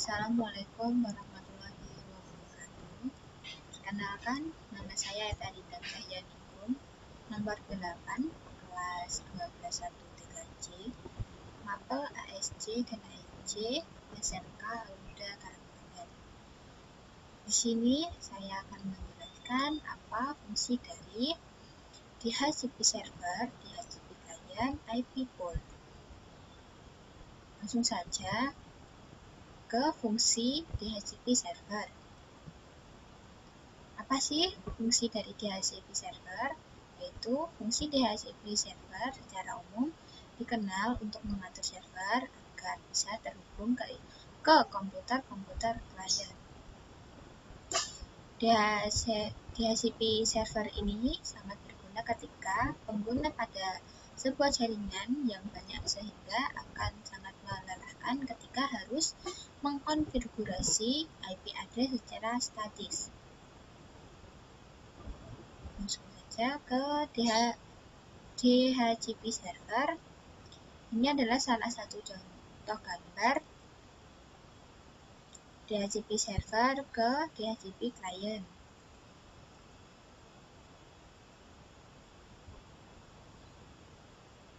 Assalamualaikum warahmatullahi wabarakatuh. Perkenalkan, nama saya Eta Dinda Cahyadiningrum, nomor 8, kelas 121 3C, mapel ASC dan AIC, SMK Al-Huda Karangtengah. Di sini saya akan menjelaskan apa fungsi dari DHCP server, DHCP client, IP pool. Langsung saja ke fungsi DHCP server. Apa sih fungsi dari DHCP server? Yaitu fungsi DHCP server secara umum dikenal untuk mengatur server agar bisa terhubung ke komputer-komputer klien. DHCP server ini sangat berguna ketika pengguna pada sebuah jaringan yang banyak sehingga akan sangat melelahkan ketika harus mengkonfigurasi IP address secara statis. Langsung saja ke DHCP server. Ini adalah salah satu contoh gambar DHCP server ke DHCP client.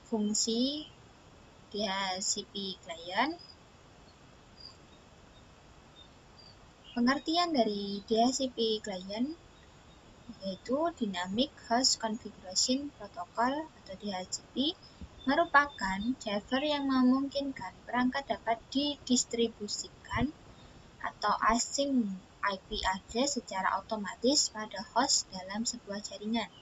Fungsi DHCP client. Pengertian dari DHCP client yaitu Dynamic Host Configuration Protocol atau DHCP merupakan server yang memungkinkan perangkat dapat didistribusikan atau asing IP address secara otomatis pada host dalam sebuah jaringan.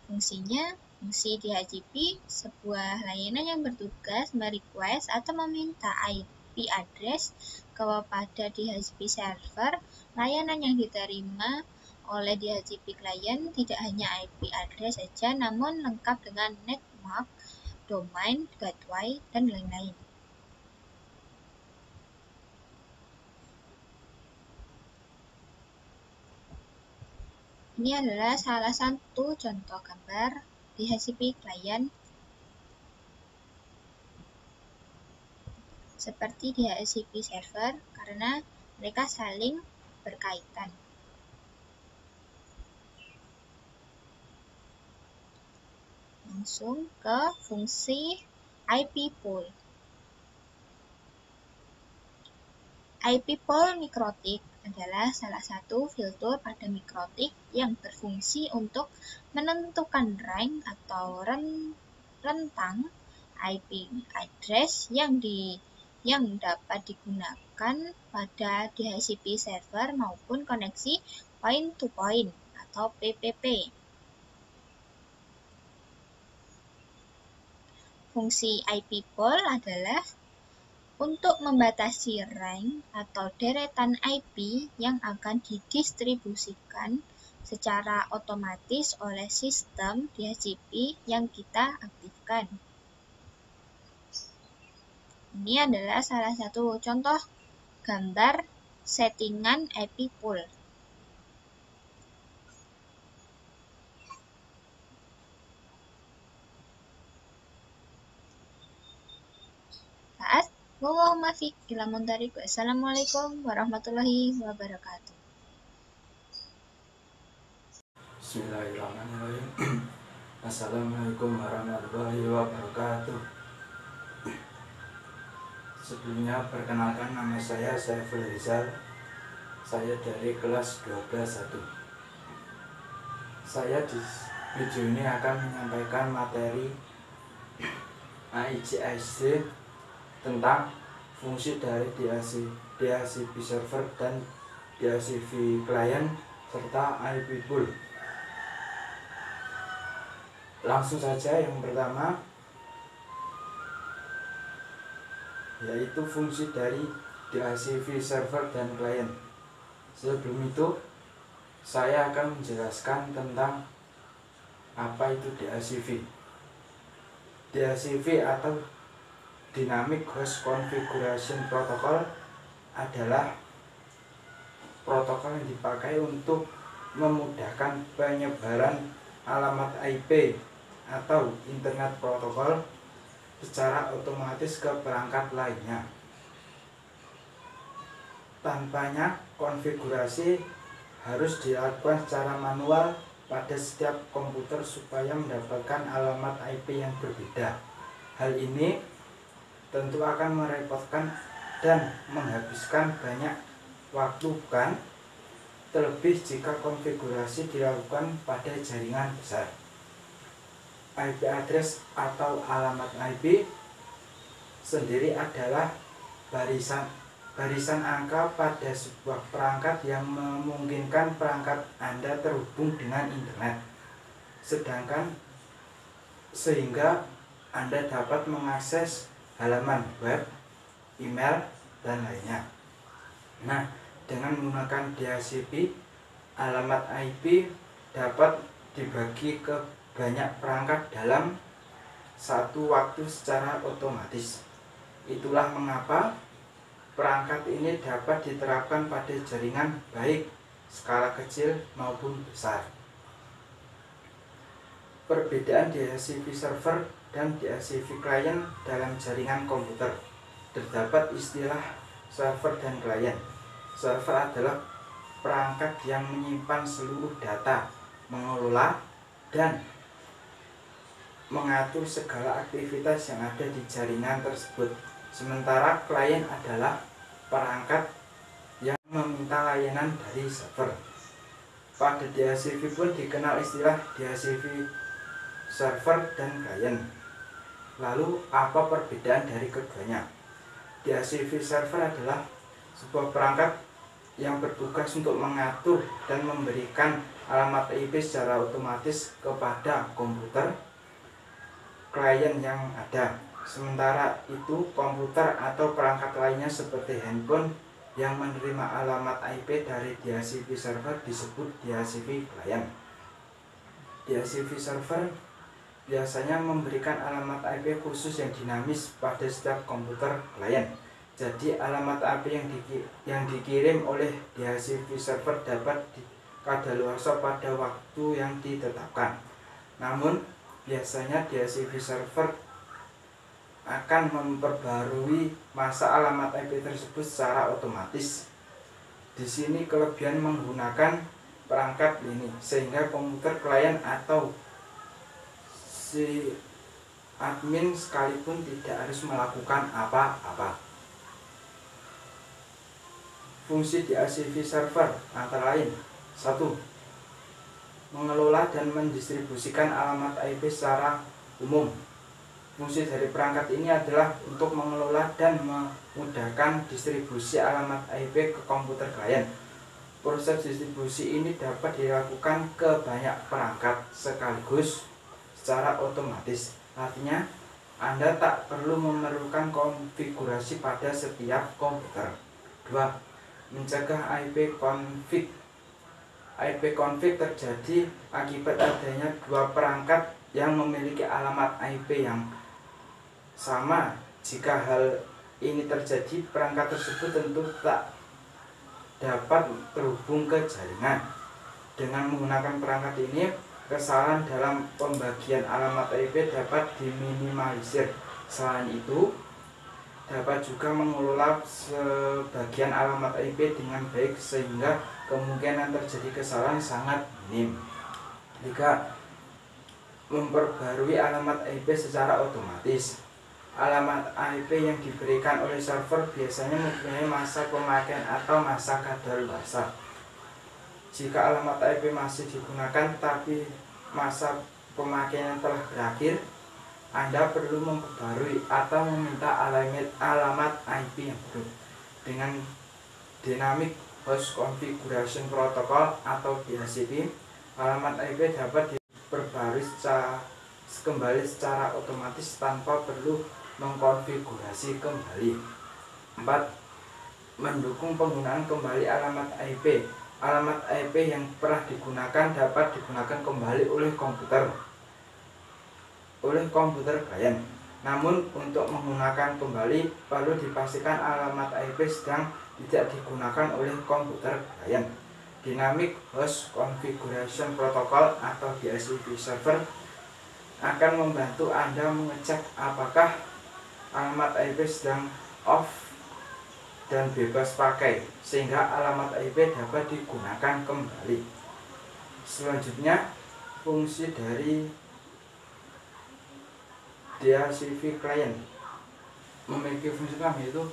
Fungsinya, fungsi DHCP sebuah layanan yang bertugas merequest atau meminta IP address kepada DHCP server. Layanan yang diterima oleh DHCP client tidak hanya IP address saja, namun lengkap dengan netmark, domain, gateway, dan lain-lain. Ini adalah salah satu contoh gambar DHCP client seperti DHCP server karena mereka saling berkaitan. Langsung ke fungsi IP pool. IP pool mikrotik adalah salah satu filter pada mikrotik yang berfungsi untuk menentukan rank atau rentang IP address yang dapat digunakan pada DHCP server maupun koneksi point-to-point atau PPP. Fungsi IP pool adalah untuk membatasi rank atau deretan IP yang akan didistribusikan secara otomatis oleh sistem DHCP yang kita aktifkan. Ini adalah salah satu contoh gambar settingan IP pool. Assalamualaikum warahmatullahi wabarakatuh. Bismillahirrahmanirrahim. Assalamualaikum warahmatullahi wabarakatuh. Sebelumnya perkenalkan, nama saya Saiful Rizal. Saya dari kelas 12-1. Saya di video ini akan menyampaikan materi AIC tentang fungsi dari DHCP server dan DHCP client serta IP pool. Langsung saja, yang pertama yaitu fungsi dari DHCP server dan client. Sebelum itu, saya akan menjelaskan tentang apa itu DHCP. DHCP atau Dynamic Host Configuration Protocol adalah protokol yang dipakai untuk memudahkan penyebaran alamat IP atau Internet Protocol secara otomatis ke perangkat lainnya. Tanpanya konfigurasi harus dilakukan secara manual pada setiap komputer supaya mendapatkan alamat IP yang berbeda. Hal ini tentu akan merepotkan dan menghabiskan banyak waktu, bukan? Terlebih jika konfigurasi dilakukan pada jaringan besar. IP address atau alamat IP sendiri adalah barisan angka pada sebuah perangkat yang memungkinkan perangkat Anda terhubung dengan internet, sehingga Anda dapat mengakses halaman web, email, dan lainnya. Nah, dengan menggunakan DHCP, alamat IP dapat dibagi ke banyak perangkat dalam satu waktu secara otomatis. Itulah mengapa perangkat ini dapat diterapkan pada jaringan baik skala kecil maupun besar. Perbedaan DHCP server dan DHCP client dalam jaringan komputer. Terdapat istilah server dan klien. Server adalah perangkat yang menyimpan seluruh data, mengelola, dan mengatur segala aktivitas yang ada di jaringan tersebut. Sementara klien adalah perangkat yang meminta layanan dari server. Pada DHCP pun dikenal istilah DHCP server dan klien. Lalu apa perbedaan dari keduanya? DHCP server adalah sebuah perangkat yang bertugas untuk mengatur dan memberikan alamat IP secara otomatis kepada komputer klien yang ada. Sementara itu komputer atau perangkat lainnya seperti handphone yang menerima alamat IP dari DHCP server disebut DHCP client. DHCP server biasanya memberikan alamat IP khusus yang dinamis pada setiap komputer klien. Jadi alamat IP yang dikirim oleh DHCP server dapat kadaluarsa pada waktu yang ditetapkan. Namun biasanya DHCP server akan memperbarui masa alamat IP tersebut secara otomatis. Di sini kelebihan menggunakan perangkat ini, sehingga komputer klien atau si admin sekalipun tidak harus melakukan apa-apa. Fungsi DHCP server antara lain: 1. Mengelola dan mendistribusikan alamat IP secara umum. Fungsi dari perangkat ini adalah untuk mengelola dan memudahkan distribusi alamat IP ke komputer klien. Proses distribusi ini dapat dilakukan ke banyak perangkat sekaligus secara otomatis. Artinya, Anda tak perlu memerlukan konfigurasi pada setiap komputer. 2. Mencegah IP conflict. IP conflict terjadi akibat adanya dua perangkat yang memiliki alamat IP yang sama. Jika hal ini terjadi, perangkat tersebut tentu tak dapat terhubung ke jaringan. Dengan menggunakan perangkat ini, kesalahan dalam pembagian alamat IP dapat diminimalisir. Selain itu, dapat juga mengelola sebagian alamat IP dengan baik sehingga kemungkinan terjadi kesalahan sangat minim. 3. Memperbarui alamat IP secara otomatis. Alamat IP yang diberikan oleh server biasanya mempunyai masa pemakaian atau masa kadaluarsa. Jika alamat IP masih digunakan tapi masa pemakaian telah berakhir, Anda perlu memperbarui atau meminta alamat IP yang baru. Dengan Dynamic Host Configuration Protocol atau DHCP, alamat IP dapat diperbarui kembali secara otomatis tanpa perlu mengkonfigurasi kembali. 4. Mendukung penggunaan kembali alamat IP. Alamat IP yang pernah digunakan dapat digunakan kembali oleh komputer klien. Namun untuk menggunakan kembali perlu dipastikan alamat IP sedang tidak digunakan oleh komputer klien. Dynamic Host Configuration Protocol atau DHCP server akan membantu Anda mengecek apakah alamat IP sedang off dan bebas pakai, sehingga alamat IP dapat digunakan kembali. Selanjutnya, fungsi dari DHCP client memiliki fungsi yaitu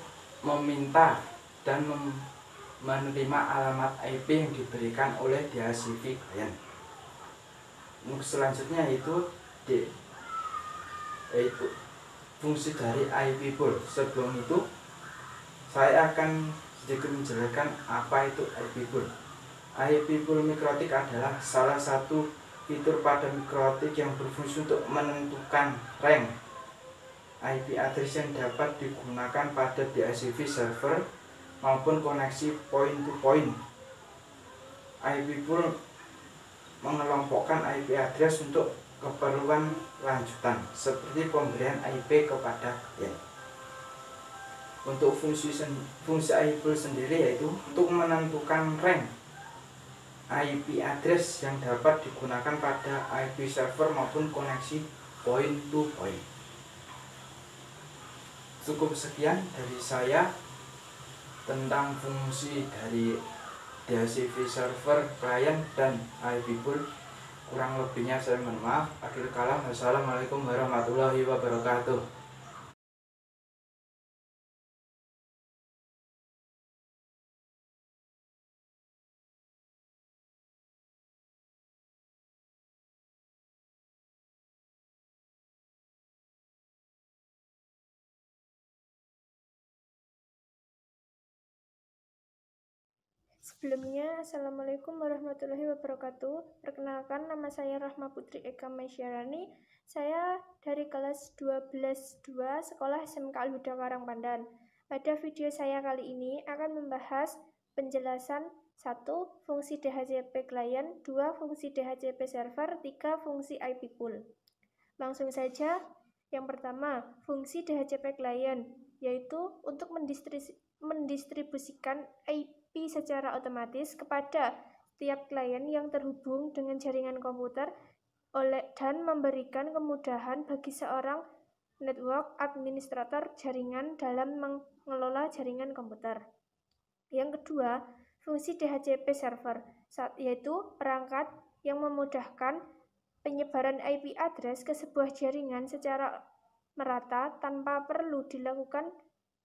meminta dan menerima alamat IP yang diberikan oleh DHCP client. Selanjutnya yaitu fungsi dari IP pool. Sebelum itu saya akan sedikit menjelaskan apa itu IP pool. IP pool mikrotik adalah salah satu fitur pada mikrotik yang berfungsi untuk menentukan rank IP address yang dapat digunakan pada DHCP server maupun koneksi point to point. IP pool mengelompokkan IP address untuk keperluan lanjutan seperti pemberian IP kepada klien. Untuk fungsi IP pool sendiri yaitu untuk menentukan rank IP address yang dapat digunakan pada IP server maupun koneksi point to point. Cukup sekian dari saya tentang fungsi dari DHCP server, client, dan IP pool. Kurang lebihnya saya mohon maaf. Akhir kalam, wassalamualaikum warahmatullahi wabarakatuh. Sebelumnya, Assalamualaikum warahmatullahi wabarakatuh. Perkenalkan, nama saya Rahma Putri Eka Maisyarani. Saya dari kelas 12-2 Sekolah SMK Al-Huda Karangpandan. Pada video saya kali ini akan membahas penjelasan 1. Fungsi DHCP client, 2. Fungsi DHCP server, 3. Fungsi IP pool. Langsung saja, yang pertama, fungsi DHCP client, yaitu untuk mendistribusikan IP secara otomatis kepada setiap klien yang terhubung dengan jaringan komputer dan memberikan kemudahan bagi seorang network administrator jaringan dalam mengelola jaringan komputer. Yang kedua, fungsi DHCP server, yaitu perangkat yang memudahkan penyebaran IP address ke sebuah jaringan secara merata tanpa perlu dilakukan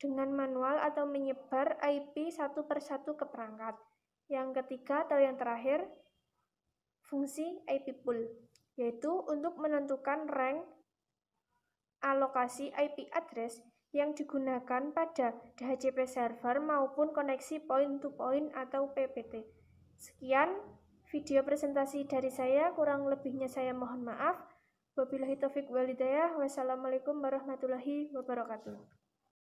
dengan manual atau menyebar IP satu persatu ke perangkat. Yang ketiga atau yang terakhir, fungsi IP pool, yaitu untuk menentukan rank alokasi IP address yang digunakan pada DHCP server maupun koneksi point to point atau PPT. Sekian video presentasi dari saya, kurang lebihnya saya mohon maaf. Wabillahi taufik wal hidayah. Wassalamualaikum warahmatullahi wabarakatuh.